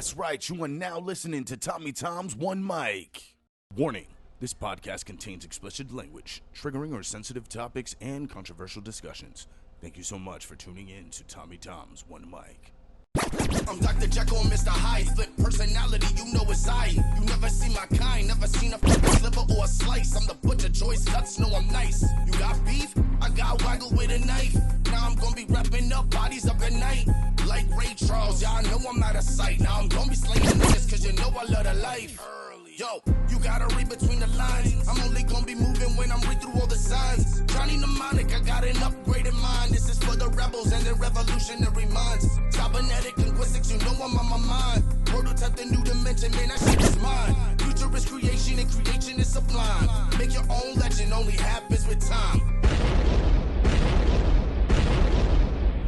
That's right, you are now listening to Tommy Tom's One Mic. Warning, this podcast contains explicit language, triggering or sensitive topics, and controversial discussions. Thank you so much for tuning in to Tommy Tom's One Mic. I'm Dr. Jekyll and Mr. Hyde. Flip personality, you know it's I. You never seen my kind, never seen a sliver or a slice. I'm the butcher, choice cuts, know I'm nice. You got beef? I got waggle with a knife. Now I'm gonna be wrapping up bodies up at night. Like Ray Charles, y'all know I'm out of sight. Now I'm gonna be slaying niggas, cause you know I love the life. Yo, you gotta read between the lines. I'm only gonna be moving when I'm read through all the signs. Johnny Mnemonic, I got an upgraded mind. This is for the rebels and the revolutionary minds. Cybernetic linguistics, you know I'm on my mind. Prototype the new dimension, man, that shit is mine. Future is creation and creation is sublime. Make your own legend, only happens with time.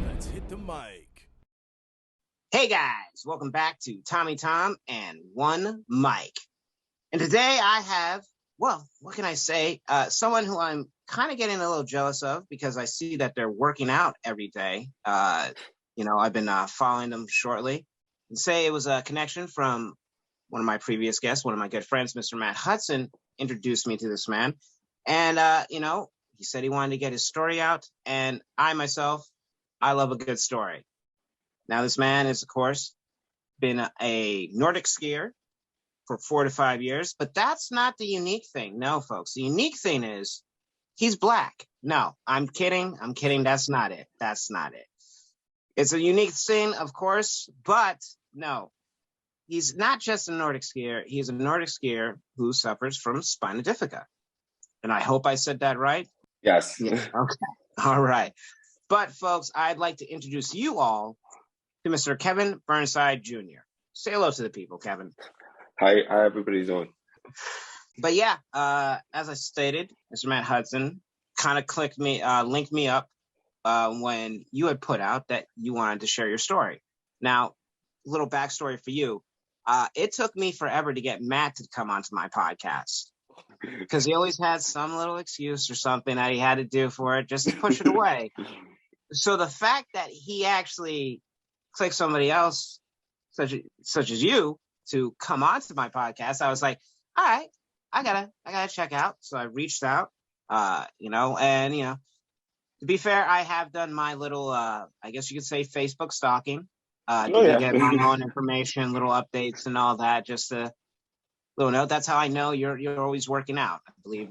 Let's hit the mic. Hey guys, welcome back to Tommy Tom and One Mic. And today I have, well, what can I say? Someone who I'm kind of getting a little jealous of because I see that they're working out every day. I've been following them shortly. And say it was a connection from one of my previous guests, one of my good friends, Mr. Matt Hudson, introduced me to this man. And, he said he wanted to get his story out. And I myself, I love a good story. Now, this man is, of course, been a Nordic skier for 4 to 5 years, but that's not the unique thing. No, folks, the unique thing is he's black. No, I'm kidding. That's not it. It's a unique thing, of course, but no, he's not just a Nordic skier. He's a Nordic skier who suffers from spina bifida. And I hope I said that right. Yes. Yeah. Okay. All right. But folks, I'd like to introduce you all to Mr. Kevin Burnside Jr. Say hello to the people, Kevin. Hi, how everybody's doing? But yeah, as I stated, Mr. Matt Hudson kind of linked me up when you had put out that you wanted to share your story. Now, a little backstory for you. It took me forever to get Matt to come onto my podcast because he always had some little excuse or something that he had to do for it just to push it away. So the fact that he actually clicked somebody else, such as you, to come onto my podcast, I was like, all right, I gotta check out. So I reached out, to be fair, I have done my little, I guess you could say Facebook stalking, to get my own information, little updates and all that, just a little note. That's how I know you're always working out. I believe,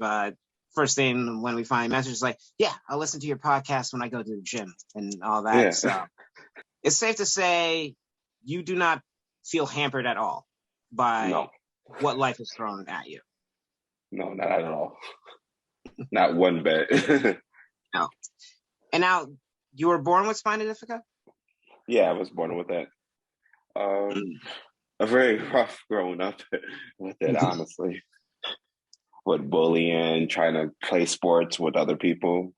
first thing when we find messages like, yeah, I'll listen to your podcast when I go to the gym and all that. Yeah. So it's safe to say you do not feel hampered at all by what life is throwing at you. No, not at all. Not one bit. No. And now, you were born with spina bifida? Yeah, I was born with that. A very rough growing up with it, honestly. With bullying, trying to play sports with other people.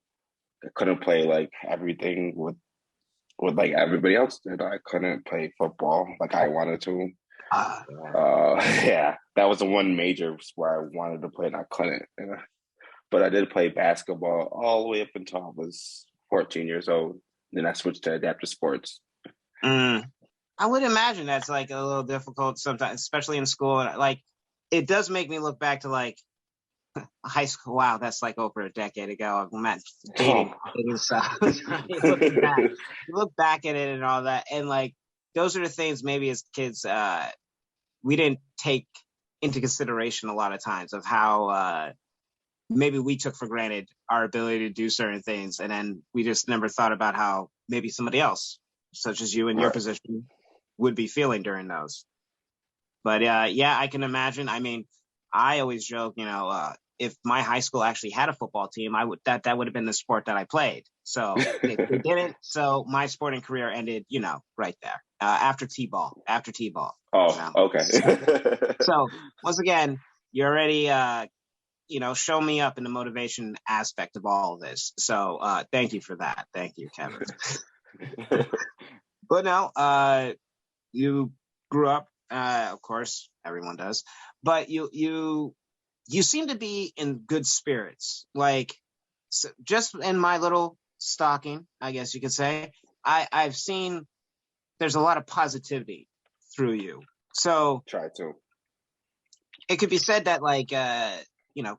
I couldn't play like everything with like everybody else did. I couldn't play football like I wanted to. That was the one major sport I wanted to play and I couldn't. But I did play basketball all the way up until I was 14 years old. Then I switched to adaptive sports. I would imagine that's like a little difficult sometimes, especially in school. Like, it does make me look back to like high school. Wow, that's like over a decade ago. I'm not dating. You look back at it and all that, and like those are the things maybe as kids we didn't take into consideration a lot of times of how maybe we took for granted our ability to do certain things, and then we just never thought about how maybe somebody else, such as you in your position, would be feeling during those. But yeah, I can imagine. I mean, I always joke, if my high school actually had a football team, that would have been the sport that I played. So they didn't. So my sporting career ended, right there after T-ball. Oh, okay. So once again, you already, show me up in the motivation aspect of all of this. So thank you for that. Thank you, Kevin. But no, you grew up, of course, everyone does, but you seem to be in good spirits. Like, so just in my little stalking, I guess you could say, I've seen there's a lot of positivity through you. So Try to. it could be said that, like, you know,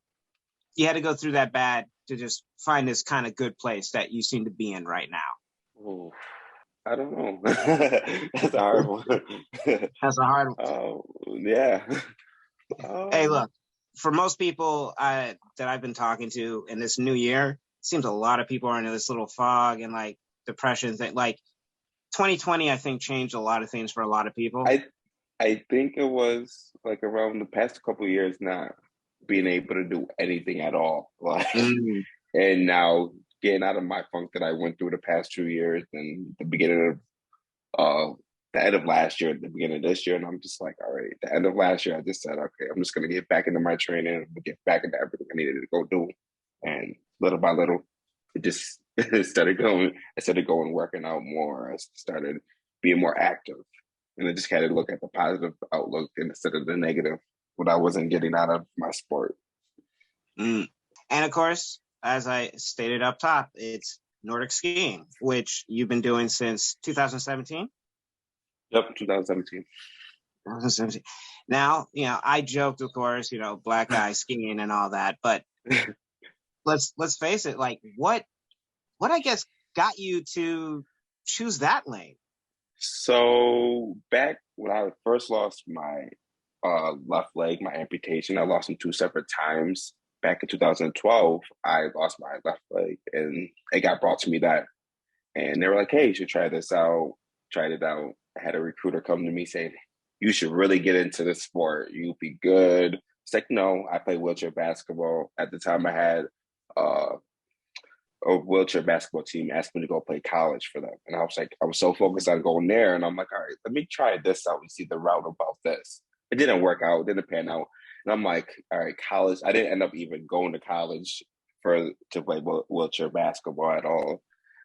you had to go through that bad to just find this kind of good place that you seem to be in right now. Ooh, I don't know. That's a hard one. That's a hard one. Yeah. Hey, look, for most people that I've been talking to in this new year, it seems a lot of people are in this little fog and like depression thing. Like 2020, I think changed a lot of things for a lot of people. I think it was like around the past couple of years not being able to do anything at all. Like, and now getting out of my funk that I went through the past 2 years and the beginning of the end of last year, the beginning of this year, and I'm just like, all right, the end of last year, I just said, okay, I'm just gonna get back into my training, I'm gonna get back into everything I needed to go do, and little by little, it just started going. I started going working out more. I started being more active, and I just had to look at the positive outlook instead of the negative, what I wasn't getting out of my sport. And of course, as I stated up top, it's Nordic skiing, which you've been doing since 2017. Yep, 2017. 2017. Now, you know, I joked, of course, you know, black guy skiing and all that, but let's face it, like what I guess got you to choose that lane? So back when I first lost my left leg, my amputation, I lost them 2 separate times. Back in 2012, I lost my left leg, and it got brought to me that, and they were like, "Hey, you should try this out." Tried it out. I had a recruiter come to me saying, "You should really get into this sport. You'll be good." It's like, no, I play wheelchair basketball. At the time, I had a wheelchair basketball team asked me to go play college for them, and I was like, I was so focused on going there, and I'm like, all right, let me try this out and see the route about this. It didn't work out. It didn't pan out. And I'm like, all right, college. I didn't end up even going to college to play wheelchair basketball at all.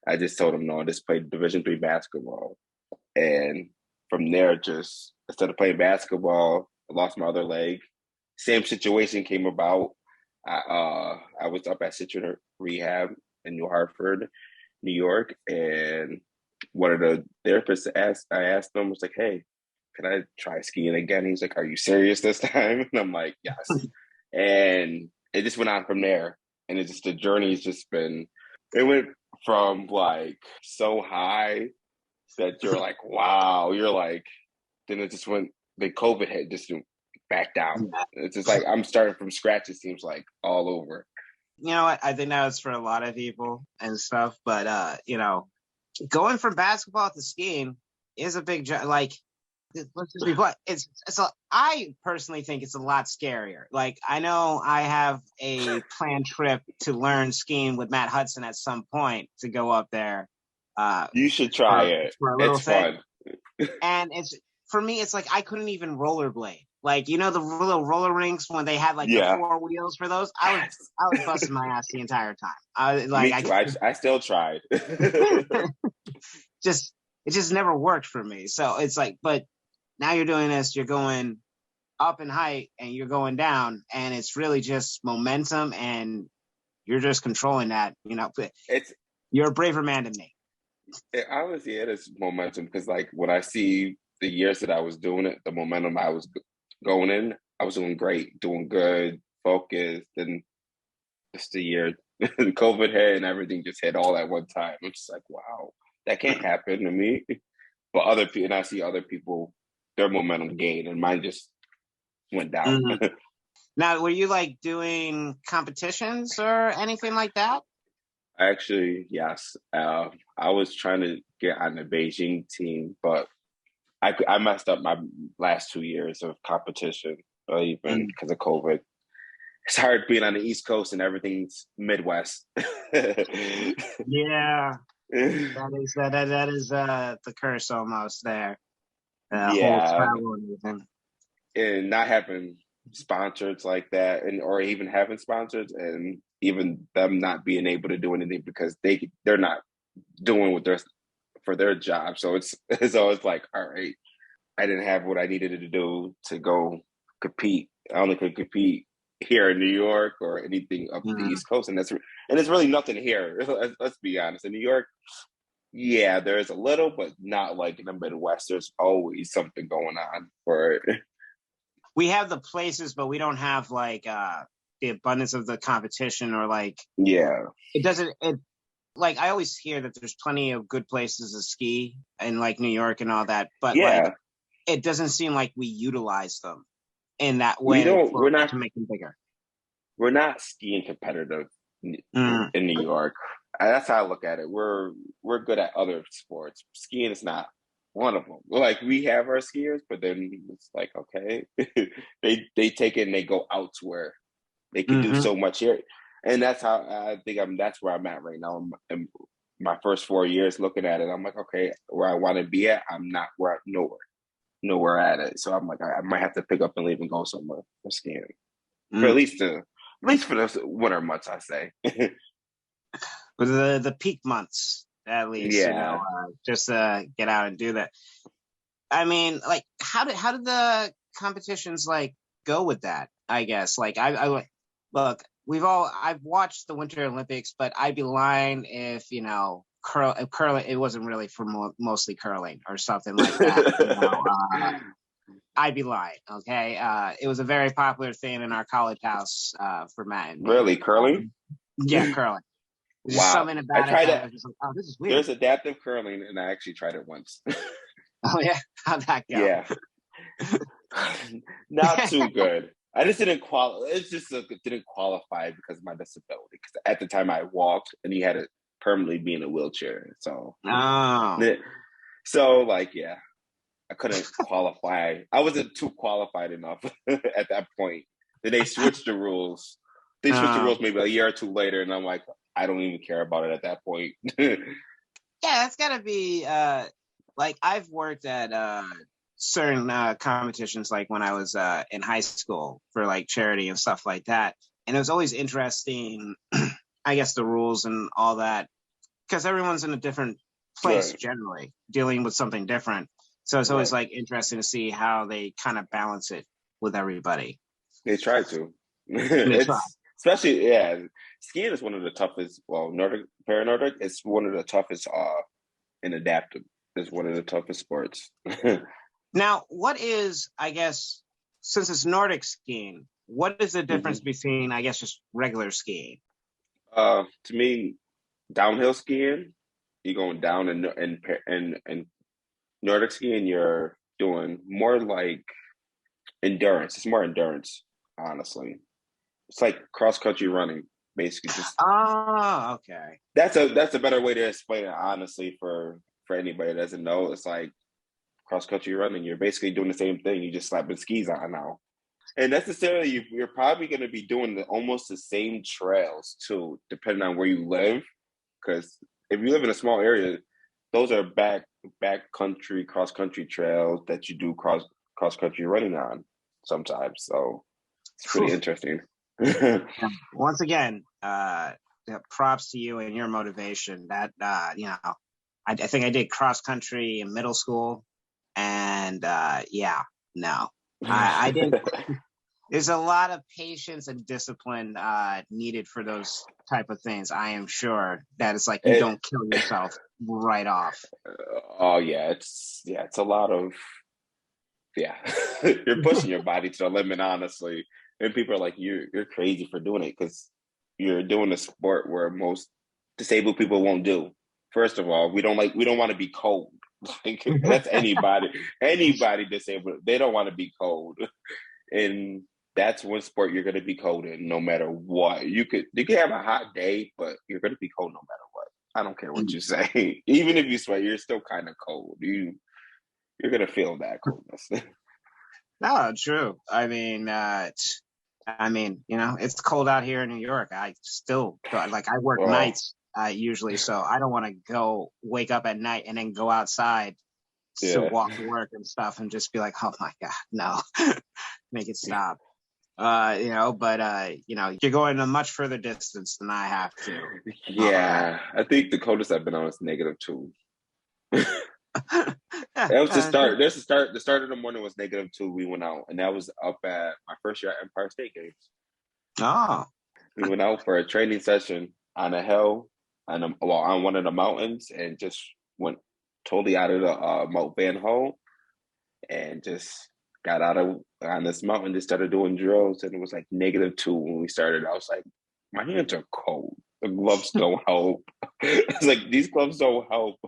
I just told them, no, I just played Division III basketball. And from there, just instead of playing basketball, I lost my other leg. Same situation came about. I was up at Citrus Rehab in New Hartford, New York, and one of the therapists I asked them, was like, hey, can I try skiing again? He's like, are you serious this time? And I'm like, yes. And it just went on from there. And it's just, the journey's just been, it went from like so high that you're like, wow, you're like, then it just went, the COVID hit, just back down. It's just like, I'm starting from scratch, it seems like, all over. You know what? I think that was for a lot of people and stuff, but, you know, going from basketball to skiing is a big, like, let's just be blunt. I personally think it's a lot scarier. Like, I know I have a planned trip to learn skiing with Matt Hudson at some point to go up there. You should try it. For a little it's thing. fun. And it's, for me, it's like I couldn't even rollerblade. Like, you know, the little roller rinks when they had like the 4 wheels for those. I was busting my ass the entire time. Me too. I still tried. It just never worked for me. So it's like, but now you're doing this, you're going up in height and you're going down, and it's really just momentum, and you're just controlling that. You know, you're a braver man than me. Honestly, it is momentum, because like when I see the years that I was doing it, the momentum I was going in, I was doing great, doing good, focused, and just the year COVID hit and everything just hit all at one time. I'm just like, wow, that can't happen to me. But other people, and I see other people, their momentum gained, and mine just went down. Mm-hmm. Now, were you like doing competitions or anything like that? Actually, yes. I was trying to get on the Beijing team, but I messed up my last 2 years of competition, even because of COVID. It's hard being on the East Coast and everything's Midwest. Yeah, that is the curse almost there. Yeah, whole travel and everything. And not having sponsors like that, and or even having sponsors, and even them not being able to do anything because they're not doing what they're for their job. So it's always like, all right, I didn't have what I needed to do to go compete. I only could compete here in New York or anything up the East Coast, and it's really nothing here. Let's be honest. In New York, Yeah, there's a little, but not like in the Midwest. There's always something going on for it. We have the places, but we don't have like the abundance of the competition, or like Yeah, it doesn't. It like I always hear that there's plenty of good places to ski in like New York and all that, but like yeah. it doesn't seem like we utilize them in that We way don't. We're not. to make them bigger. We're not skiing competitive Mm. in New York. That's how I look at it. We're good at other sports. Skiing is not one of them. Like we have our skiers, but then it's like okay, they take it and they go out to where they can do Mm-hmm. so much here, and that's how I think that's where I'm at right now. In my first 4 years looking at it, I'm like okay, where I want to be at, I'm not where nowhere at it. So I'm like I might have to pick up and leave and go somewhere for skiing for Mm. at least for the winter months, I say. For the peak months, at least, Yeah. just get out and do that. I mean, like, how did the competitions like go with that? I guess like I look, I've watched the Winter Olympics, but I'd be lying if curling. It wasn't really for mostly curling or something like that. I'd be lying. Okay, it was a very popular thing in our college house for Matt and me. Really, curling? Yeah, curling. There's just Wow. something about I tried it. it. I was just like, oh, this is weird. There's adaptive curling, and I actually tried it once. Oh yeah, how'd that go? Yeah. Not too good. I just didn't qualify. Didn't qualify because of my disability. Because at the time I walked, and he had to permanently be in a wheelchair. So, like, yeah, I couldn't qualify. I wasn't too qualified enough at that point. Then they switched the rules. They switched the rules maybe a year or two later, and I'm like, I don't even care about it at that point. Yeah, that's gotta be like I've worked at certain competitions, like when I was in high school for like charity and stuff like that, and it was always interesting. I guess the rules and all that, because everyone's in a different place Right. generally, dealing with something different. So it's always Right. like interesting to see how they kind of balance it with everybody. They try to. They try. It's especially skiing is one of the toughest. Well, Nordic Paranordic is one of the toughest. And adaptive is one of the toughest sports. Now, what is, I guess, since it's Nordic skiing, what is the difference between, I guess, just regular skiing? To me, downhill skiing, you're going down, and Nordic skiing, you're doing more like endurance. It's more endurance, honestly. It's like cross country running, basically. Just okay. That's a better way to explain it, honestly, for anybody that doesn't know. It's like cross country running. You're basically doing the same thing. You just slapping skis on now. And necessarily, you're probably going to be doing almost the same trails too, depending on where you live. Because if you live in a small area, those are back country, cross country trails that you do cross country running on sometimes. So it's pretty interesting. Once again, props to you and your motivation. That I think I did cross country in middle school, and I didn't. There's a lot of patience and discipline needed for those type of things. I am sure that it's like you don't kill yourself right off. Oh yeah, it's a lot of you're pushing your body to the limit, honestly. And people are like, you're crazy for doing it because you're doing a sport where most disabled people won't do. First of all, we don't want to be cold. Like that's anybody disabled. They don't want to be cold, and that's one sport you're going to be cold in, no matter what. You could have a hot day, but you're going to be cold no matter what. I don't care what you say. Even if you sweat, you're still kind of cold. You're going to feel that coldness. No, true. I mean, it's cold out here in New York. I still I work nights usually, so I don't want to wake up at night and then go outside to walk to work and stuff and just be like, oh my God, no, make it stop. But you're going a much further distance than I have to. Yeah, I think the coldest I've been on is -2. That was the start. There's the start. The start of the morning was -2. We went out, and that was up at my first year at Empire State Games. Oh, we went out for a training session on a hill, on one of the mountains, and just went totally out of the Mount Van Ho and just got out of on this mountain, just started doing drills, and it was like -2 when we started. I was like, my hands are cold. The gloves don't help. It's like, these gloves don't help.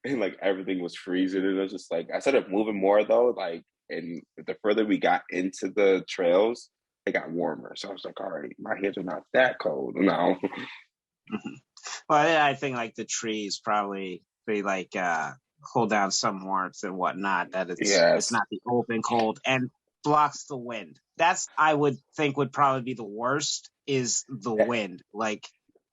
And like everything was freezing, and I was just like, I started moving more though, like, and the further we got into the trails, it got warmer. So I was like, all right, my hands are not that cold now. Well, I think like the trees probably they like hold down some warmth and whatnot. That it's not the open cold and blocks the wind. That's I would think would probably be the worst is the wind. Like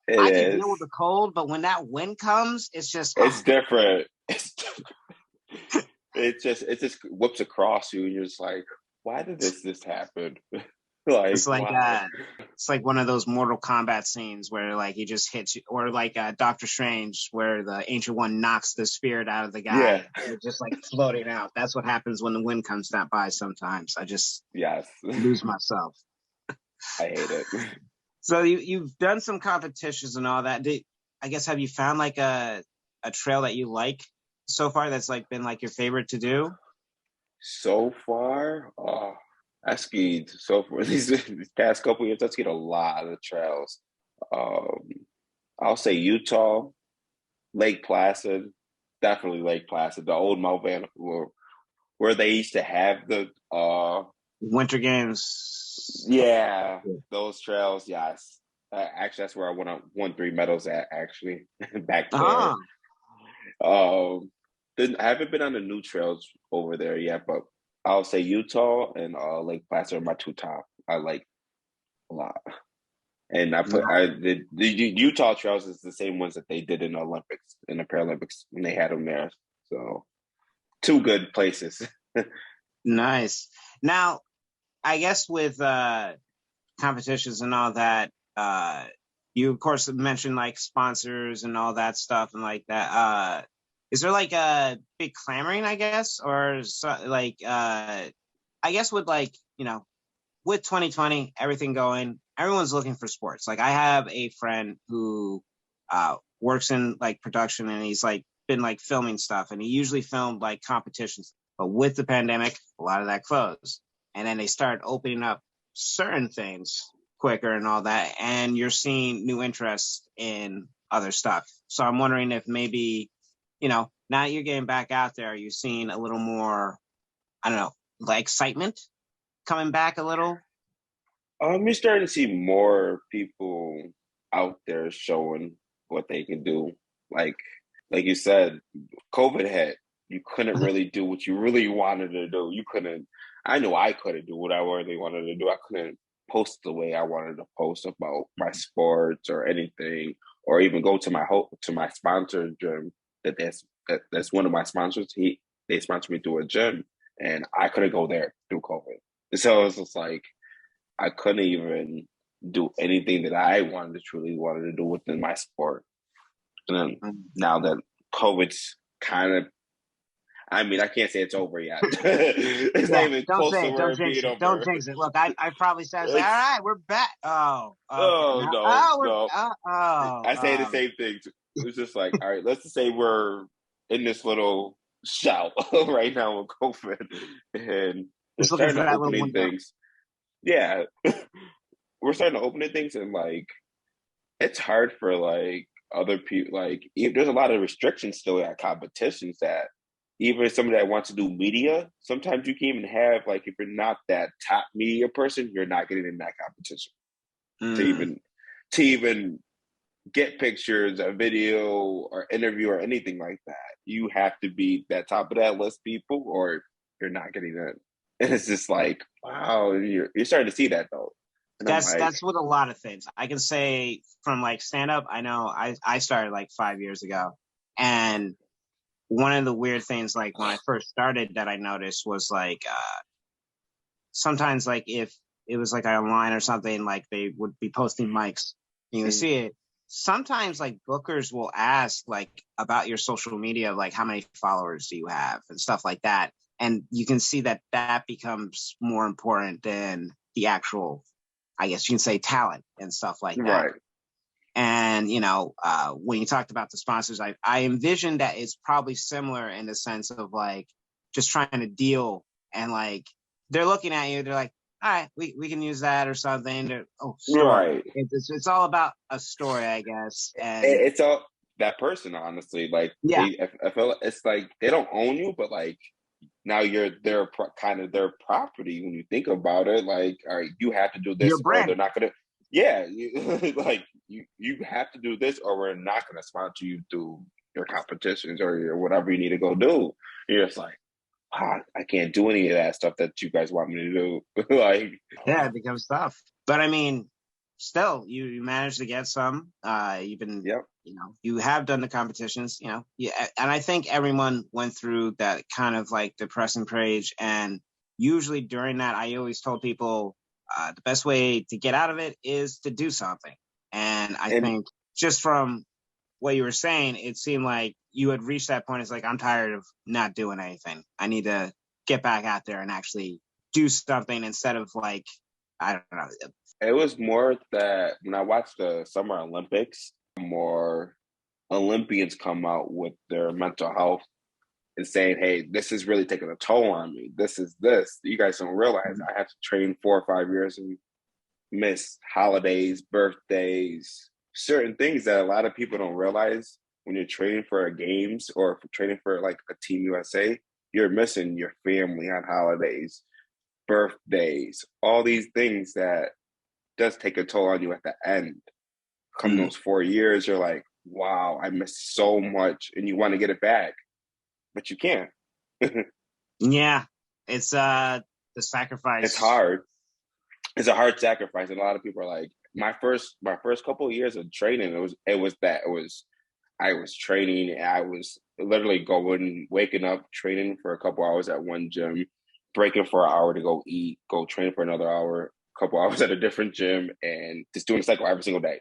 I can deal with the cold, but when that wind comes, it's just it's different. It's different. It just whips across you, and you're just like, why did this happen? Like, it's like it's like one of those Mortal Kombat scenes where like he just hits you, or like Doctor Strange where the Ancient One knocks the spirit out of the guy. Yeah. It's just like floating out. That's what happens when the wind comes that by sometimes. I just lose myself. I hate it. So you've done some competitions and all that. I guess have you found like a trail that you like so far that's like been like your favorite to do? So far, I skied so far these past couple years. I skied a lot of the trails. I'll say Utah, Lake Placid, definitely Lake Placid, the old Mount Van, where they used to have the Winter Games. Yeah, those trails. Yes, actually, that's where I won 3 medals at. Actually, back there. I haven't been on the new trails over there yet, but I'll say Utah and Lake Placid are my 2 top. I like a lot. And the Utah trails is the same ones that they did in the Olympics, in the Paralympics when they had them there. So 2 good places. Nice. Now, I guess with competitions and all that, you of course mentioned like sponsors and all that stuff and like that. Is there like a big clamoring, I guess, or like I guess with like, you know, with 2020, everything going, everyone's looking for sports. Like I have a friend who works in like production, and he's like been like filming stuff, and he usually filmed like competitions. But with the pandemic, a lot of that closed, and then they started opening up certain things quicker and all that, and you're seeing new interest in other stuff. So I'm wondering if maybe, you know, now you're getting back out there, are you seeing a little more, I don't know, like excitement coming back a little? You're starting to see more people out there showing what they can do. Like you said, COVID hit. You couldn't really do what you really wanted to do. You couldn't. I knew I couldn't do what I really wanted to do. I couldn't post the way I wanted to post about my sports or anything, or even go to my sponsor gym. That's one of my sponsors. They sponsored me through a gym, and I couldn't go there through COVID. So it's just like I couldn't even do anything that I truly wanted to do within my sport. And then now that COVID's kind of, I mean, I can't say it's over yet. It's not even close to where it being over. Don't jinx it. Look, I probably said, like, all right, we're back. No. I say the same thing. It's just like, all right, let's just say we're in this little shell right now with COVID, and we're starting to open things. Yeah, we're starting to open things, and like, it's hard for like other people. Like, there's a lot of restrictions still at competitions that even somebody that wants to do media, sometimes you can even have, like, if you're not that top media person, you're not getting in that competition to even get pictures, a video, or interview, or anything like that. You have to be that top of that list, people, or you're not getting in. And it's just like, wow, you're starting to see that though. And that's with a lot of things. I can say from like stand up, I know I started like 5 years ago, and one of the weird things, like when I first started, that I noticed was like sometimes, like if it was like online or something, like they would be posting mics, and you would see it. Sometimes like bookers will ask like about your social media, like how many followers do you have and stuff like that, and you can see that becomes more important than the actual, I guess you can say, talent and stuff like that. Right. And, when you talked about the sponsors, I envisioned that it's probably similar in the sense of like just trying to deal, and like they're looking at you, they're like, all right, we can use that or something. Story. Right. It's all about a story, I guess. And It's all that person, honestly. Like, yeah, I feel it's like they don't own you, but like now you're kind of their property when you think about it. Like, all right, you have to do this, your or brand. they're not gonna. Yeah, like you have to do this, or we're not gonna sponsor you through your competitions or your whatever you need to go do. You're just like, I can't do any of that stuff that you guys want me to do. Like, Yeah, it becomes tough. But I mean, still, you managed to get some. You've been, yep. You have done the competitions, yeah. And I think everyone went through that kind of like depressing page. And usually during that, I always told people the best way to get out of it is to do something. And I think just from what you were saying, it seemed like you had reached that point. It's like, I'm tired of not doing anything. I need to get back out there and actually do something instead of like, I don't know. It was more that when I watched the Summer Olympics, more Olympians come out with their mental health and saying, hey, this is really taking a toll on me. This. You guys don't realize I have to train 4 or 5 years and miss holidays, birthdays, certain things that a lot of people don't realize when you're training for a games or for training for like a Team USA. You're missing your family on holidays, birthdays, all these things that does take a toll on you at the end. Come those 4 years, you're like, wow, I missed so much, and you want to get it back, but you can't. Yeah, it's the sacrifice. It's hard. It's a hard sacrifice, and a lot of people are like, my first couple of years of training, I was training, and I was literally waking up, training for a couple hours at one gym, breaking for an hour to go eat, go train for another hour, a couple hours at a different gym, and just doing a cycle every single day.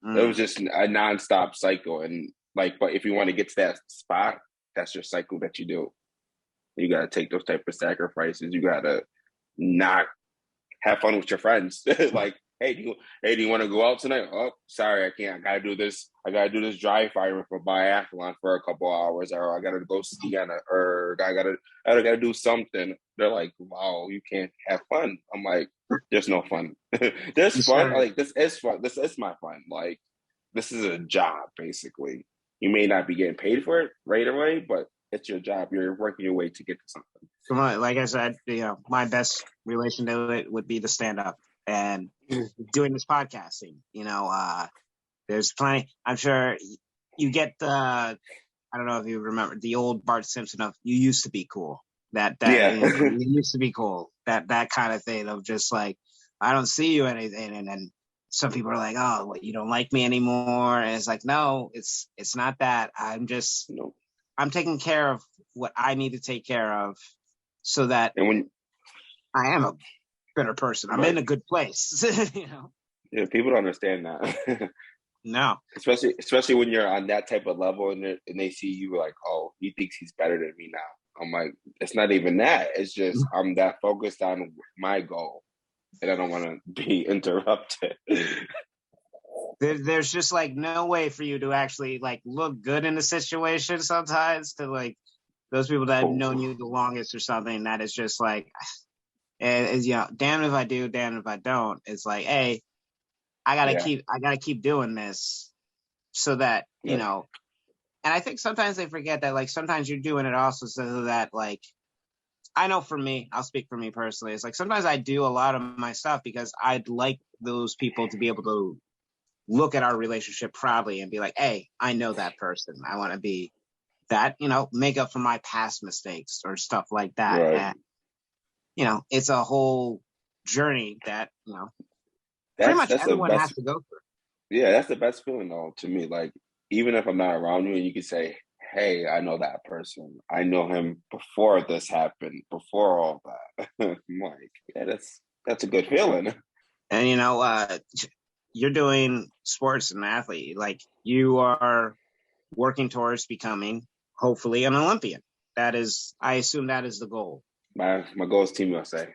It was just a nonstop cycle. And like, but if you want to get to that spot, that's your cycle that you do. You got to take those type of sacrifices. You got to not have fun with your friends. Like, hey, do you want to go out tonight? Oh, sorry, I can't. I gotta do this dry firing for biathlon for a couple hours, or I gotta go ski on a erg. I gotta do something. They're like, wow, you can't have fun. I'm like, there's no fun. There's fun. Like, this is fun. This is my fun. Like, this is a job, basically. You may not be getting paid for it right away, but it's your job. You're working your way to get to something. Like I said, my best relation to it would be the stand-up and doing this podcasting. There's plenty. I'm sure you get the. I don't know if you remember the old Bart Simpson of "You used to be cool." That yeah. You used to be cool. That kind of thing of just like, I don't see you anything, and then some people are like, oh, what, you don't like me anymore, and it's like, no, it's not that. I'm just I'm taking care of what I need to take care of, so that I am a better person. I'm in a good place. Yeah, people don't understand that. No, especially when you're on that type of level and they see you like, oh, he thinks he's better than me now. I'm like, it's not even that. It's just I'm that focused on my goal, and I don't want to be interrupted. There's just like no way for you to actually like look good in a situation sometimes, to like those people that have known you the longest or something. That is just like, damn if I do, damn if I don't. It's like, hey, I gotta keep doing this, so that And I think sometimes they forget that, like, sometimes you're doing it also so that, like, I know for me, I'll speak for me personally. It's like sometimes I do a lot of my stuff because I'd like those people to be able to look at our relationship proudly and be like, hey, I know that person. I want to be that, make up for my past mistakes or stuff like that. Right. And, it's a whole journey that, pretty much everyone has to go through. Yeah, that's the best feeling, though, to me. Like, even if I'm not around you and you can say, hey, I know that person. I know him before this happened, before all that. I'm like, yeah, that's a good feeling. And, you're doing sports and athlete. Like, you are working towards becoming, hopefully, an Olympian. I assume that is the goal. My goal is Team USA.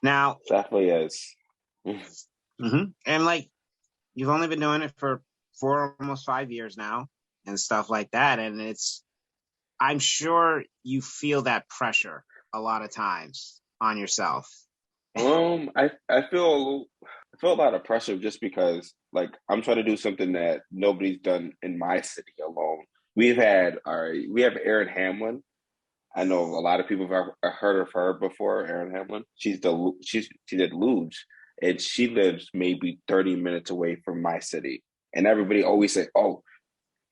Now. Definitely is. Mm-hmm. And, like, you've only been doing it for almost 5 years now and stuff like that. And I'm sure you feel that pressure a lot of times on yourself. I feel a lot of pressure just because like I'm trying to do something that nobody's done in my city alone. We have Erin Hamlin. I know a lot of people have heard of her before. Erin Hamlin. She did luge, and she lives maybe 30 minutes away from my city. And everybody always say, "Oh,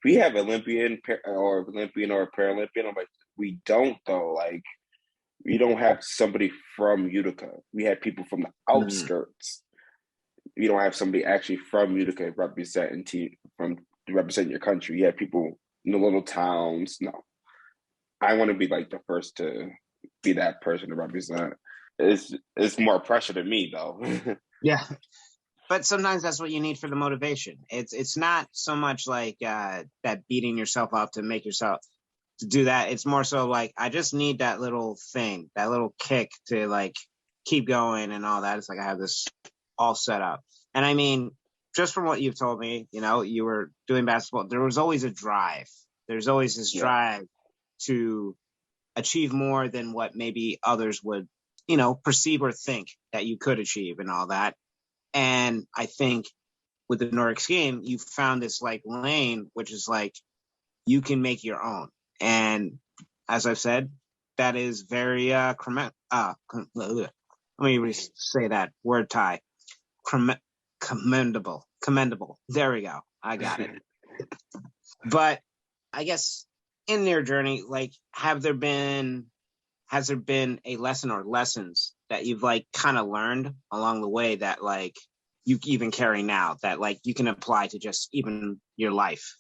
we have Olympian or Paralympian." I'm like, we don't though. Like, we don't have somebody from Utica. We have people from the outskirts. You don't have somebody actually from Utica representing your country. You have people in the little towns. No, I want to be like the first to be that person to represent. It's more pressure to me though. Yeah, but sometimes that's what you need for the motivation. It's not so much like that beating yourself up to make yourself to do that. It's more so like I just need that little thing, that little kick to like keep going and all that. It's like I have this all set up. And I mean, just from what you've told me, you know, you were doing basketball. There was always a drive. There's always this drive to achieve more than what maybe others would, you know, perceive or think that you could achieve and all that. And I think with the Nordic skiing, you found this like lane, which is like you can make your own. And as I've said, that is very let me say that word tie. Commendable. There we go. I got it. But I guess in your journey, like, has there been a lesson or lessons that you've like kind of learned along the way that like you even carry now that like you can apply to just even your life?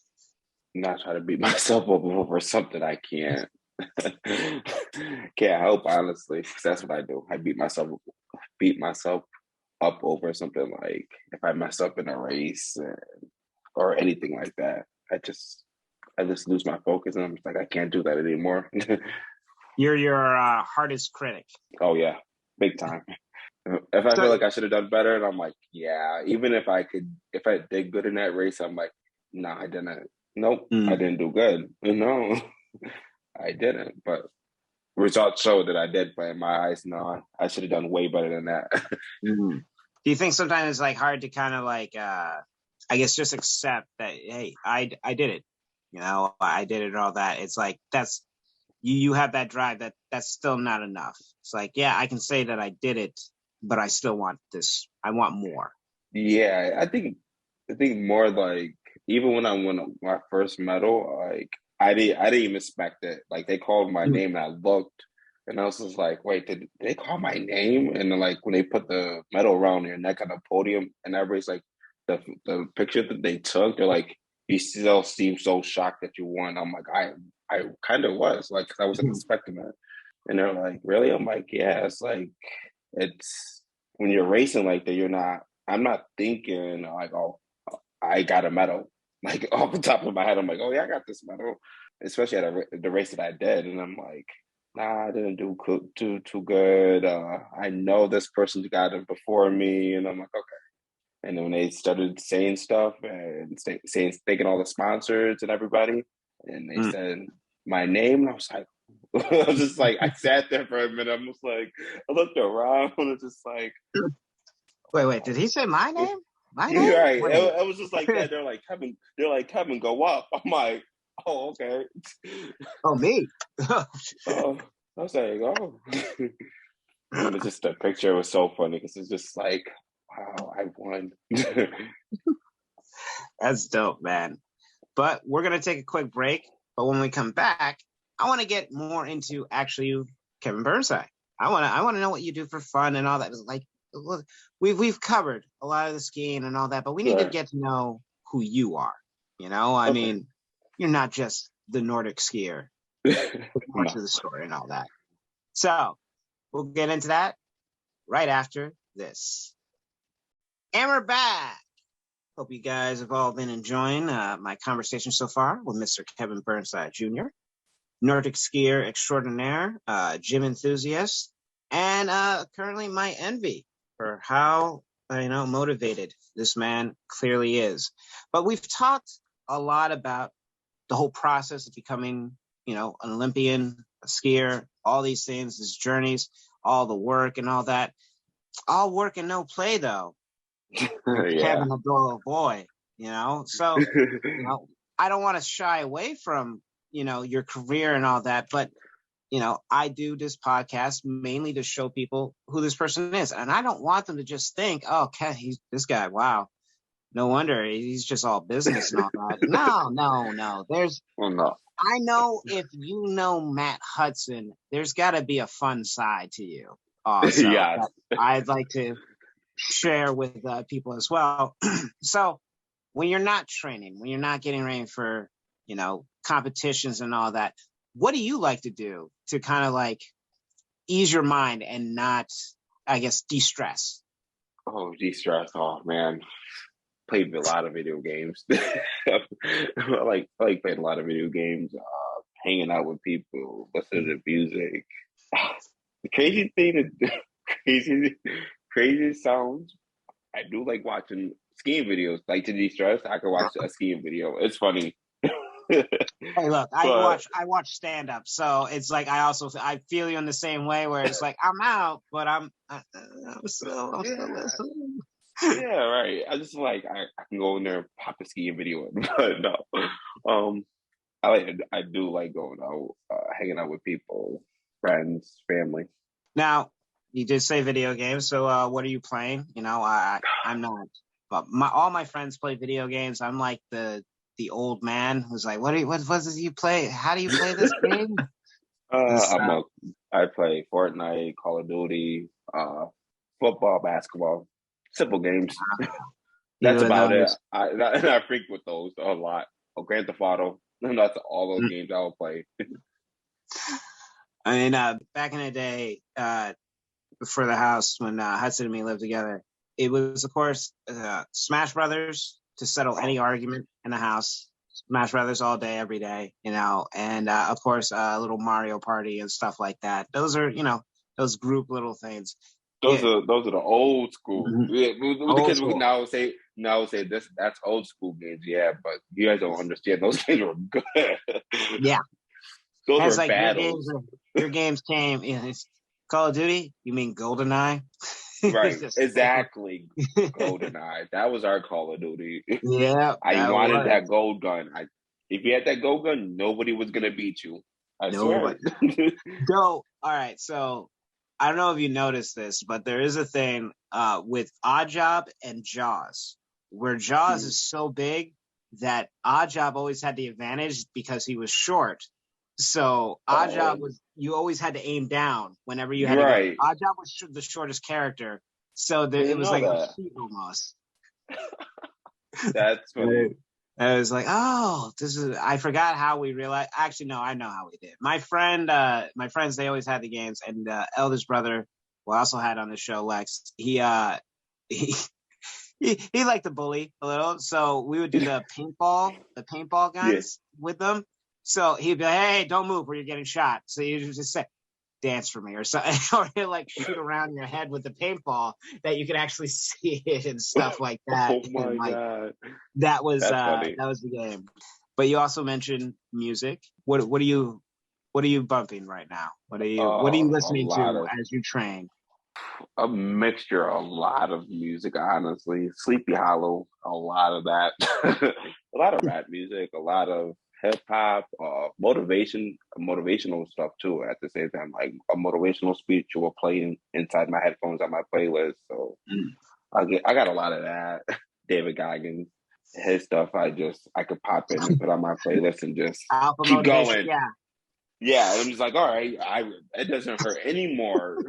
Not trying to beat myself up over something I can't help, honestly, because that's what I do. I beat myself up over something. Like if I mess up in a race or anything like that, I just lose my focus and I'm just like, I can't do that anymore. You're your hardest critic. Oh yeah, big time. If I feel like I should have done better, and I'm like, yeah, even if I did good in that race, I'm like, no, I didn't. Nope, I didn't do good. No, I didn't. But results show that I did. But in my eyes, no, I should have done way better than that. Do you think sometimes it's like hard to kind of like, I guess, just accept that, hey, I did it. You know, I did it and all that. It's like that's you have that drive that's still not enough. It's like, yeah, I can say that I did it, but I still want this. I want more. Yeah, I think more like even when I won my first medal, like I didn't even expect it. Like they called my name and I looked and I was just like, wait, did they call my name? And then like when they put the medal around your neck on the podium and everybody's like the picture that they took, they're like, you still seem so shocked that you won. I'm like, I kind of was, like, 'cause I wasn't expecting that. And they're like, really? I'm like, yeah, it's like, it's when you're racing like that, I'm not thinking like, oh, I got a medal. Like off the top of my head, I'm like, oh yeah, I got this medal. Especially at the race that I did. And I'm like, nah, I didn't do too good. I know this person's got it before me. And I'm like, okay. And then when they started saying stuff and thanking all the sponsors and everybody, and they said my name, and I was like, I was just like, I sat there for a minute. I'm just like, I looked around and it's just like, wait, did he say my name? My name? Right. It was just like that. They're like, Kevin, go up. I'm like, oh, okay. Oh, me? I was like, oh. And it's just the picture was so funny because it's just like, wow, I won. That's dope, man. But we're going to take a quick break. But when we come back, I want to get more into actually Kevin Burnside. I want to know what you do for fun and all that. Like, look, we've covered a lot of the skiing and all that, but we need to get to know who you are. You know, I mean, you're not just the Nordic skier. More to the story and all that. So we'll get into that right after this. And we're back. Hope you guys have all been enjoying my conversation so far with Mr. Kevin Burnside Jr., Nordic skier extraordinaire, gym enthusiast, and currently my envy for how motivated this man clearly is. But we've talked a lot about the whole process of becoming, an Olympian, a skier, all these things, his journeys, all the work and all that. All work and no play, though. Kevin Abdul boy, So, I don't want to shy away from, your career and all that, but I do this podcast mainly to show people who this person is. And I don't want them to just think, oh, okay, he's this guy. Wow. No wonder he's just all business and all that. No. I know if you know Matt Hudson, there's got to be a fun side to you. Also, yes. I'd like to share with people as well. So when you're not training, when you're not getting ready for, competitions and all that, what do you like to do to kind of like ease your mind and not, I guess, de-stress? Oh, de-stress. Oh, man. Played a lot of video games. I like playing a lot of video games, hanging out with people, listening to music. The crazy thing is, crazy sounds. I do like watching skiing videos. Like to de-stress, I can watch a skiing video. It's funny. Hey, look, I watch stand up, so it's like I feel you in the same way where it's like I'm out, but I'm still listening. Yeah, right. I just I can go in there and pop a skiing video in, but no. I do like going out, hanging out with people, friends, family. Now, you did say video games, so what are you playing? I'm not, but all my friends play video games. I'm like the old man who's like, what does you play? How do you play this game? I play Fortnite, Call of Duty, football, basketball, simple games. That's about it. I freak with those a lot. Grand Theft Auto. That's all those games I will play. I mean, back in the day, before the house, when Hudson and me lived together, it was, of course, Smash Brothers to settle any argument in the house. Smash Brothers all day, every day, and of course, a little Mario Party and stuff like that. Those are, those group little things. Those are the old school. Mm-hmm. The kids would now say this. That's old school games. Yeah, but you guys don't understand. Those games were good. Yeah, those were battles. Your games came. It's Call of Duty. You mean GoldenEye? Right, exactly. GoldenEye. That was our Call of Duty. Yeah, I wanted that gold gun. If you had that gold gun, nobody was gonna beat you. I swear. No. All right. So I don't know if you noticed this, but there is a thing with Oddjob and Jaws, where Jaws is so big that Oddjob always had the advantage because he was short. So Oddjob you always had to aim down whenever you had to go. Oddjob was the shortest character, so it was like a cheat almost. That's funny. I was like, oh, I forgot how we realized. Actually, no, I know how we did. My friends, they always had the games, and eldest brother, who I also had on the show, Lex, he liked to bully a little, so we would do the paintball guns with them. So he'd be like, hey, don't move or you're getting shot. So you just say, dance for me or something, or he'll like shoot around your head with the paintball that you could actually see it and stuff like that. Oh my God. That was the game. But you also mentioned music. What are you bumping right now? What are you listening to as you train? A mixture, a lot of music, honestly. Sleepy Hollow, a lot of that. A lot of rap music, a lot of hip hop, motivational stuff too. At the same time, like a motivational speech will play inside my headphones on my playlist. So I got a lot of that. David Goggins, his stuff. I could pop in and put on my playlist and just keep going. Yeah, I'm just like, all right, it doesn't hurt anymore.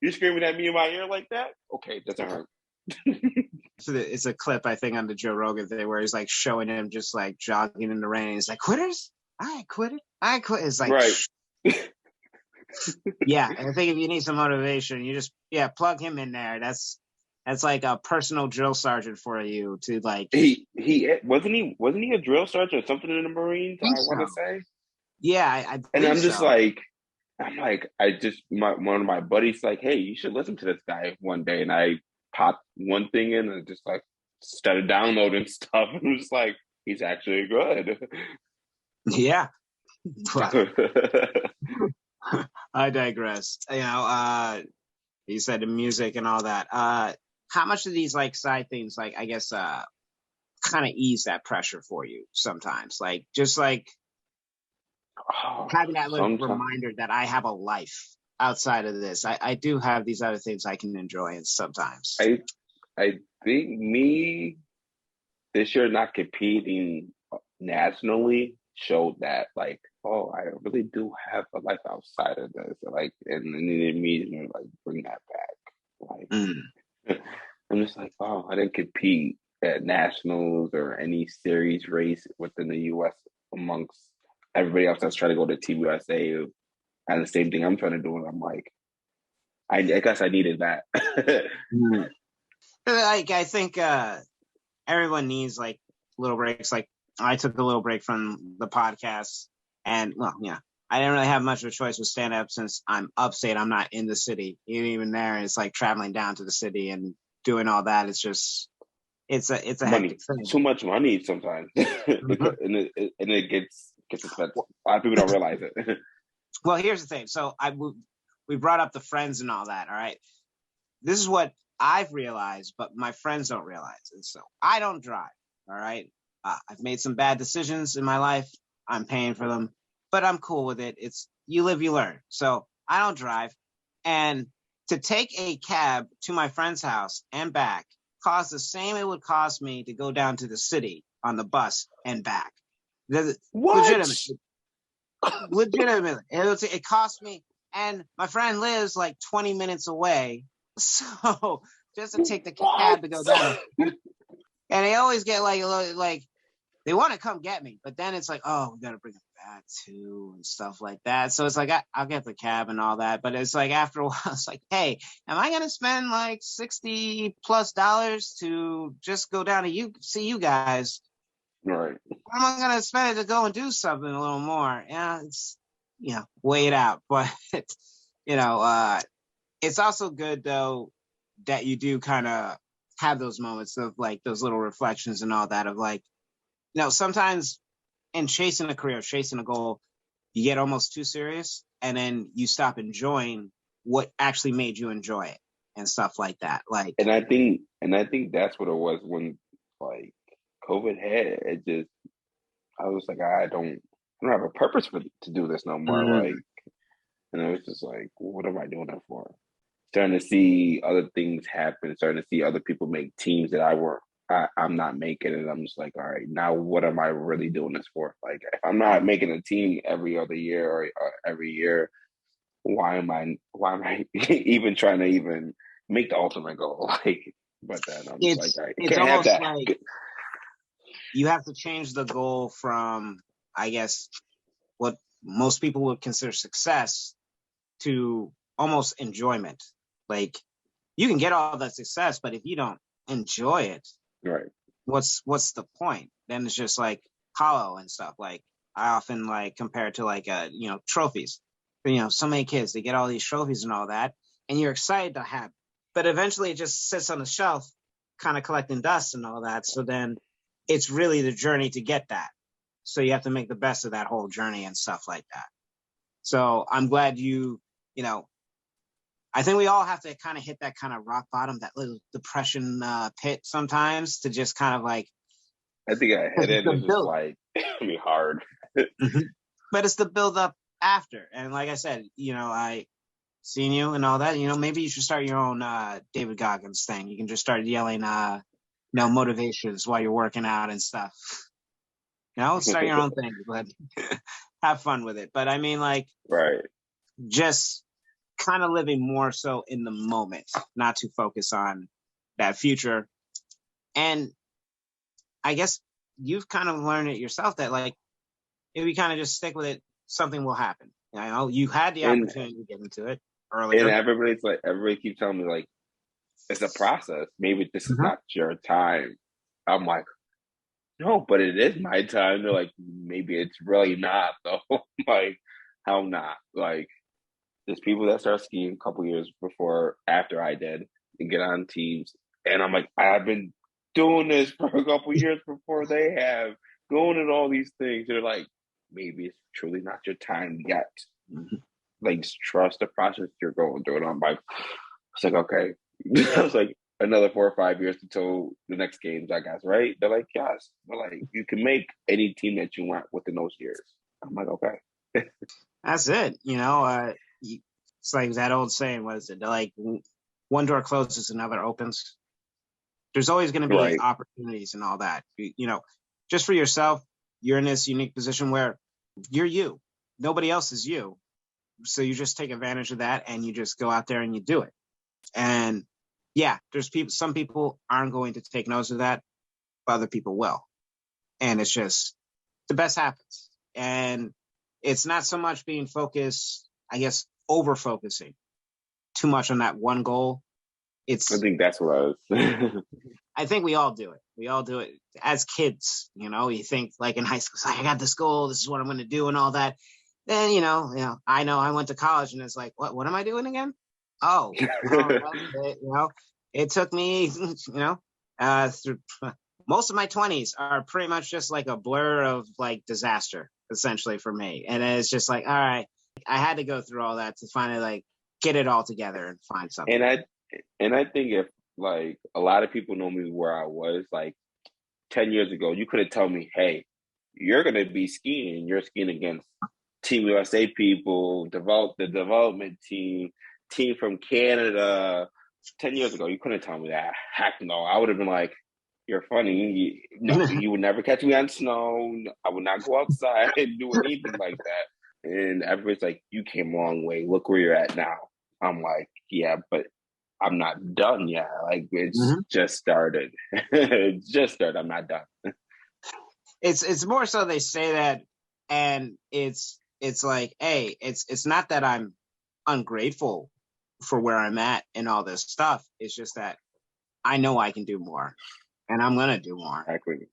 You're screaming at me in my ear like that? Okay, it doesn't hurt. So it's a clip, I think, on the Joe Rogan thing where he's like showing him just like jogging in the rain. He's like, quitters? I quit. It's like, right. Yeah. And I think if you need some motivation, you just, plug him in there. That's like a personal drill sergeant for you to like. He wasn't he a drill sergeant or something in the Marines? I want to say. Yeah, and I'm just like, I'm like, one of my buddies like, hey, you should listen to this guy one day, and I popped one thing in and just like started downloading stuff, and was like, he's actually good. Yeah. I digress. You said the music and all that. How much of these like side things, like I guess, kind of ease that pressure for you sometimes? Like just like having that little reminder that I have a life outside of this. I do have these other things I can enjoy, and sometimes I think me this year not competing nationally showed that, like, oh, I really do have a life outside of this, like, and it immediately like bring that back. Like, I'm just like, oh, I didn't compete at nationals or any series race within the U.S. amongst everybody else that's trying to go to Team USA, and the same thing I'm trying to do. And I'm like, I guess I needed that. Like I think everyone needs like little breaks. Like I took a little break from the podcast, and well, yeah, I didn't really have much of a choice with stand up since I'm upstate. I'm not in the city. Even there, it's like traveling down to the city and doing all that. It's just it's a money, hectic thing. too much money sometimes, and it gets expensive. A lot of people don't realize it. Well, here's the thing. So we brought up the friends and all that. All right, this is what I've realized, but my friends don't realize. And so I don't drive. All right. I've made some bad decisions in my life. I'm paying for them, but I'm cool with it. It's you live, you learn. So I don't drive. And to take a cab to my friend's house and back costs the same it would cost me to go down to the city on the bus and back. What? Legitimately. It cost me. And my friend lives like 20 minutes away. So just to take the cab to go down. And they always get like they want to come get me, but then it's like, oh, we got to bring it back too and stuff like that. So it's like, I'll get the cab and all that. But it's like, after a while, it's like, hey, am I going to spend like $60+ to just go down to see you guys? Right. Am I going to spend it to go and do something a little more? Yeah, it's, weigh it out. But, it's also good though that you do kind of have those moments of like those little reflections and all that of like, sometimes in chasing a career, chasing a goal, you get almost too serious and then you stop enjoying what actually made you enjoy it and stuff like that. Like, and I think that's what it was when like COVID hit. It just, I was like, I don't have a purpose to do this no more. Like, and it was just like, what am I doing it for? Starting to see other things happen, starting to see other people make teams that I'm not making, and I'm just like, all right, now what am I really doing this for? Like, if I'm not making a team every other year or every year, why am I even trying to even make the ultimate goal? Like, but then I'm just like, all right, it's can't almost have that. like you have to change the goal from, I guess, what most people would consider success to almost enjoyment. Like, you can get all that success, but if you don't enjoy it, right, what's the point? Then it's just like hollow and stuff. Like, I often like compare it to like trophies. So many kids, they get all these trophies and all that, and you're excited to have, but eventually it just sits on the shelf, kind of collecting dust and all that. So then it's really the journey to get that. So you have to make the best of that whole journey and stuff like that. So I'm glad I think we all have to kind of hit that kind of rock bottom, that little depression pit sometimes, to just kind of like. I think I hit it. It's just like, it'd be hard. But it's the build up after. And like I said, I seen you and all that. Maybe you should start your own David Goggins thing. You can just start yelling, motivations while you're working out and stuff. Start your own thing, but have fun with it. But I mean, like, right, just kind of living more so in the moment, not to focus on that future. And I guess you've kind of learned it yourself that like, if you kind of just stick with it, something will happen. You had the opportunity to get into it earlier. And everybody keeps telling me like, it's a process. Maybe this is not your time. I'm like, no, but it is my time. They're like, maybe it's really not though. Like, how not? Like, there's people that start skiing a couple years after I did, and get on teams. And I'm like, I've been doing this for a couple years before they have, going at all these things. They're like, maybe it's truly not your time yet. Like, just trust the process you're going through. And I'm like, it's like, okay. I was like, another 4 or 5 years until the next games, I guess, right? They're like, yes. They're like, you can make any team that you want within those years. I'm like, okay. That's it. It's like that old saying, what is it? They're like, one door closes, another opens. There's always going to be opportunities and all that. Just for yourself, you're in this unique position where you're you. Nobody else is you. So you just take advantage of that and you just go out there and you do it. And yeah, some people aren't going to take notice of that, but other people will. And it's just the best happens. And it's not so much being focused, I guess, over focusing too much on that one goal. I think that's what I was. I think we all do it. We all do it as kids. You think like in high school, it's like, I got this goal. This is what I'm going to do and all that. Then, I know I went to college and it's like, what am I doing again? Oh, it took me, through most of my 20s are pretty much just like a blur of like disaster, essentially, for me. And it's just like, all right, I had to go through all that to finally like get it all together and find something. And I think if like a lot of people know me where I was like 10 years ago, you could have told me, hey, you're going to be skiing. You're skiing against Team USA people, the development team from Canada. 10 years ago, you couldn't tell me that. Heck no. I would have been like, you're funny. You would never catch me on snow. I would not go outside and do anything like that. And everybody's like, you came a long way. Look where you're at now. I'm like, yeah, but I'm not done yet. Like, it's just started. It's just started. I'm not done. It's more so they say that, and it's like, hey, it's not that I'm ungrateful for where I'm at and all this stuff. It's just that I know I can do more, and I'm gonna do more. Exactly.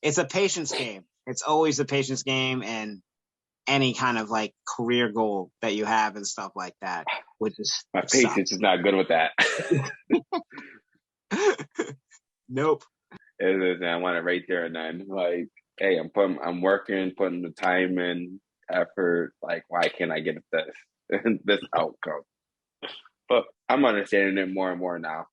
It's a patience game. It's always a patience game, and any kind of like career goal that you have and stuff like that, which is my patience is not good with that. Nope. It is, I want it right there and then. Like, hey, I'm working, putting the time in, effort. Like, why can't I get this outcome? But I'm understanding it more and more now.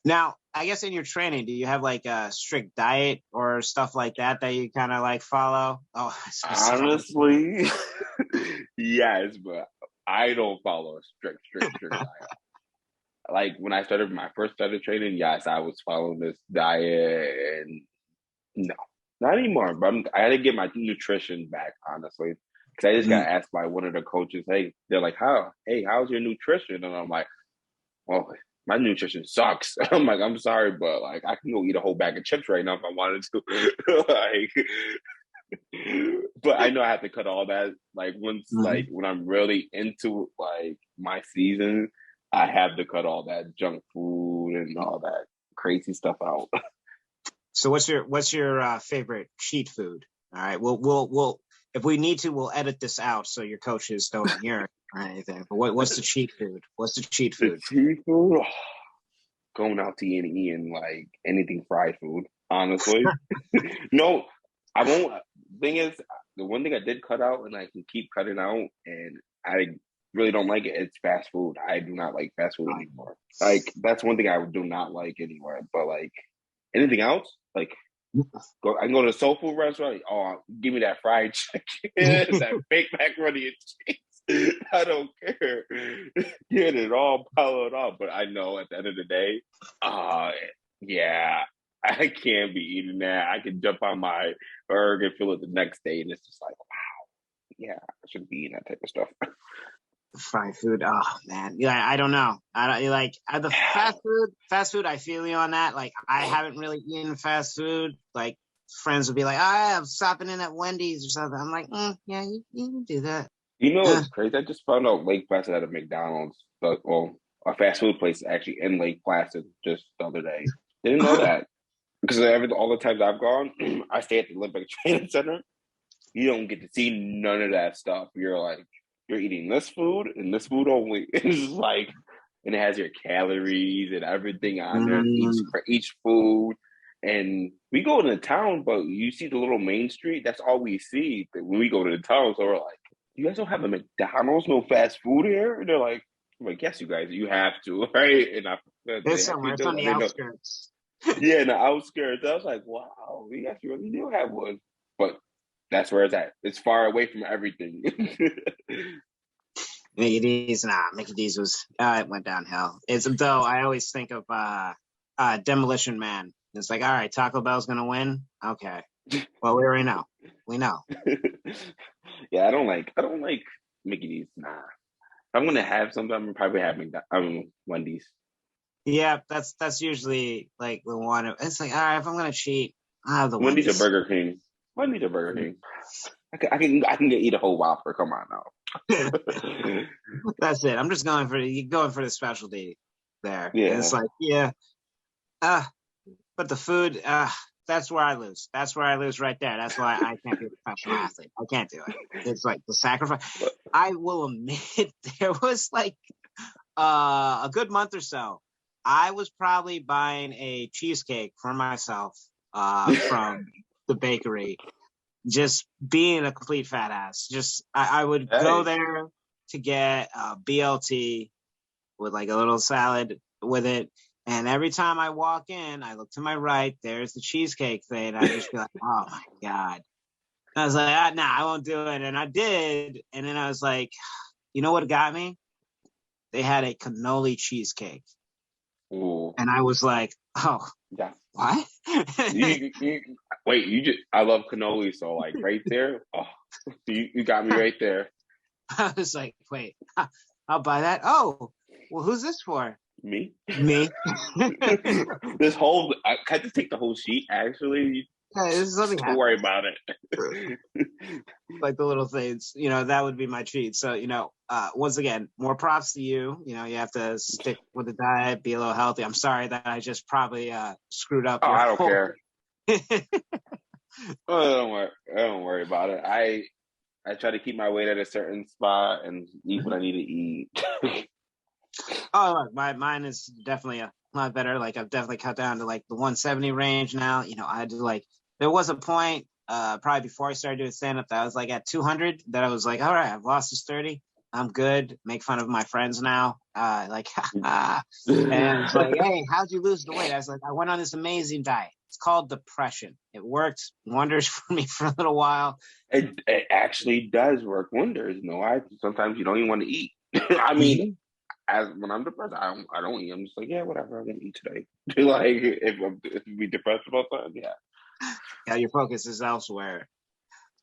Now, I guess in your training, do you have like a strict diet or stuff like that you kind of like follow? Oh, honestly, yes, but I don't follow a strict diet. Like when I first started training, yes, I was following this diet, and no, not anymore. But I had to get my nutrition back, honestly, because I just got asked by one of the coaches. Hey, they're like, how's your nutrition? And I'm like, well, my nutrition sucks. I'm like, I'm sorry, but like I can go eat a whole bag of chips right now if I wanted to. But I know I have to cut all that. Like once, like when I'm really into like my season, I have to cut all that junk food and all that crazy stuff out. So what's your favorite cheat food? All right, we'll if we need to, we'll edit this out so your coaches don't hear it or anything. But what's the cheat food? What's the cheat food? The cheat food? Going out to eat and eating like anything fried food, honestly. No, I won't. Thing is, the one thing I did cut out and I can keep cutting out, and I really don't like it, it's fast food. I do not like fast food anymore. Like, that's one thing I do not like anymore. But like anything else, like I can go to a soul food restaurant. Oh, give me that fried chicken, that baked macaroni and cheese. I don't care. Get it all, pile it up. But I know at the end of the day, yeah, I can't be eating that. I can jump on my burger and feel it the next day, and it's just like, wow, yeah, I shouldn't be eating that type of stuff. Fried food, oh man, yeah, I don't know. I don't like the fast food. I feel you on that. Like, I haven't really eaten fast food. Like, friends would be like, I'm stopping in at Wendy's or something. I'm like, yeah, you can do that. You know what's crazy? I just found out Lake Placid had a McDonald's, a fast food place actually in Lake Placid just the other day. Didn't know that. Because all the times I've gone, I stay at the Olympic Training Center. You don't get to see none of that stuff. You're like, you're eating this food and this food only. It's just like, and it has your calories and everything on there for each food. And we go to the town, but you see the little main street. That's all we see when we go to the town. So we're like, you guys don't have a McDonald's, no fast food here? And they're like, I'm like, yes, you guys, you have to, right? And It's somewhere. It's on the outskirts. Yeah, in the outskirts. I was like, wow, we actually really do have one. But that's where it's at. It's far away from everything. Mickey D's, Mickey D's was, it went downhill. It's, though, I always think of Demolition Man. It's like, all right, Taco Bell's going to win? Okay. Well, we already know. We know. Yeah, I don't like Mickey D's. Nah. If I'm going to have something, I'm probably having Wendy's. Yeah, that's usually like the one. It's like, all right, if I'm going to cheat, I'll have the Wendy's Wendy's. or Burger King. Wendy's or Burger King. I can eat a whole Whopper. Come on now. That's it. I'm just going for the specialty there. Yeah. And it's like, yeah. But the food, that's where I lose. That's where I lose right there. That's why I can't be a professional athlete. I can't do it. It's like the sacrifice. I will admit there was like a good month or so. I was probably buying a cheesecake for myself from the bakery, just being a complete fat ass. Just I would go there to get a BLT with like a little salad with it. And every time I walk in, I look to my right, there's the cheesecake thing. I just be like, oh my God. And I was like, nah, I won't do it. And I did. And then I was like, you know what got me? They had a cannoli cheesecake. Ooh. And I was like, oh, yeah. What? I love cannoli, so like right there, you got me right there. I was like, wait, I'll buy that. Oh, well, who's this for? Me. Can I just take the whole sheet, actually? Yeah, this is something. Don't worry about it. Like the little things, that would be my treat. So, once again, more props to you. You have to stick with the diet, be a little healthy. I'm sorry that I just probably screwed up. I don't care. Don't worry about it. I try to keep my weight at a certain spot and eat what I need to eat. Oh, look, mine is definitely a lot better. Like I've definitely cut down to like the 170 range now. I do like, there was a point probably before I started doing stand-up that I was like at 200 that I was like, all right, I've lost this 30. I'm good. Make fun of my friends now. And it's like, hey, how'd you lose the weight? I was like, I went on this amazing diet. It's called depression. It worked wonders for me for a little while. It actually does work wonders. Sometimes you don't even want to eat. I mean, when I'm depressed, I don't eat. I'm just like, yeah, whatever, I'm gonna eat today. Like if we depressed about something, yeah, your focus is elsewhere.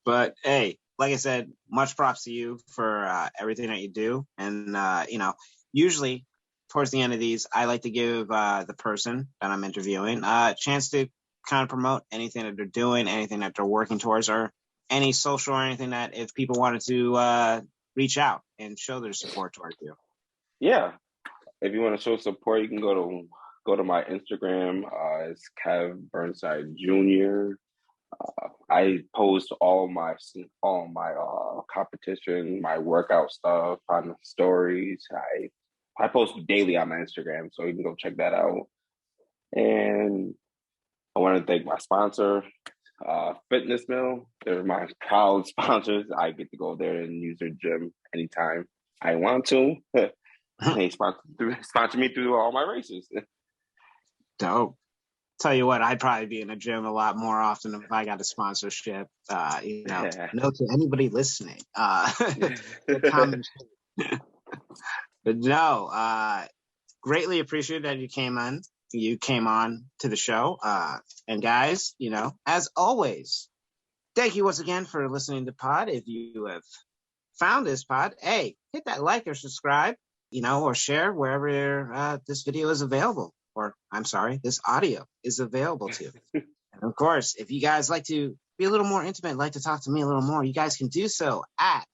But hey, like I said, much props to you for everything that you do. And usually towards the end of these, I like to give the person that I'm interviewing a chance to kind of promote anything that they're doing, anything that they're working towards, or any social or anything that if people wanted to reach out and show their support towards you. Yeah, if you want to show support, you can go to my Instagram. It's Kev Burnside Jr. I post all my competition, my workout stuff on the stories. I post daily on my Instagram, so you can go check that out. And I want to thank my sponsor, Fitness Mill. They're my proud sponsors. I get to go there and use their gym anytime I want to. They sponsor me through all my races. Dope. Tell you what, I'd probably be in the gym a lot more often if I got a sponsorship. Note to anybody listening. But no, greatly appreciate that you came on. You came on to the show. And guys, as always, thank you once again for listening to Pod. If you have found this pod, hey, hit that like or subscribe, or share wherever this video is available. Or I'm sorry, this audio is available to. And of course, if you guys like to be a little more intimate, like to talk to me a little more, you guys can do so at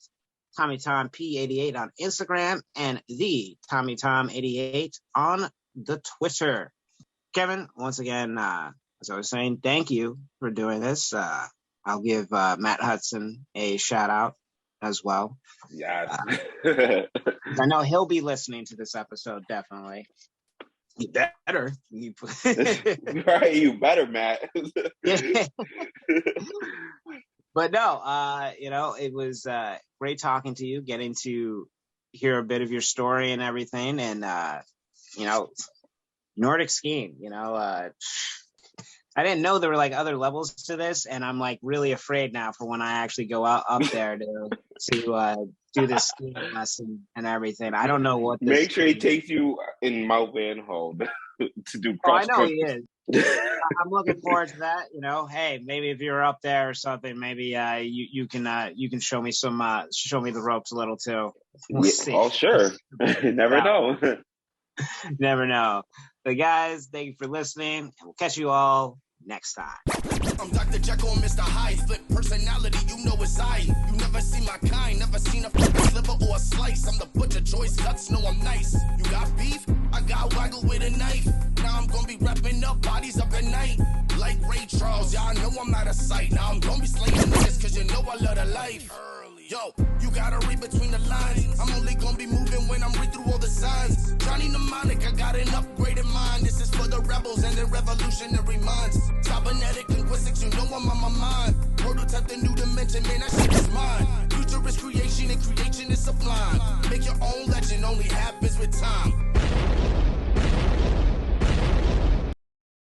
TommyTomP88 on Instagram and the TommyTom88 on the Twitter. Kevin, once again, as I was saying, thank you for doing this. I'll give Matt Hudson a shout out. as well. Yes. I know he'll be listening to this episode, definitely. You better. Right, you better, Matt. But no, it was great talking to you, getting to hear a bit of your story and everything. And, Nordic skiing, I didn't know there were like other levels to this, and I'm like really afraid now for when I actually go up there to do this skiing lesson and everything. I don't know what. Make sure he takes you in Mount Van Hold to do cross. Oh, I know he is. I'm looking forward to that. Hey, maybe if you're up there or something, maybe you can show me the ropes a little too. We'll see. Oh, sure. Never know. Never know. But guys, thank you for listening, and we'll catch you all next time. I'm Dr. Jekyll and Mr. Hyde. Flip personality, it's I. You never see my kind, never seen a sliver or a slice. I'm the butcher, choice cuts, know I'm nice. You got beef? I got waggle with a knife. Now I'm gonna be wrapping up bodies up at night. Like Ray Charles, y'all know I'm out of sight. Now I'm gonna be slaying niggas, cause you know I love the life. Yo, you gotta read between the lines. I'm only gonna be moving when I'm read through all the signs. Johnny Mnemonic, I got an upgraded mind. This is for the rebels and their revolutionary minds. Cybernetic linguistics, you know I'm on my mind. Prototype the new dimension, man, that shit is mine. Future is creation and creation is sublime. Make your own legend, only happens with time.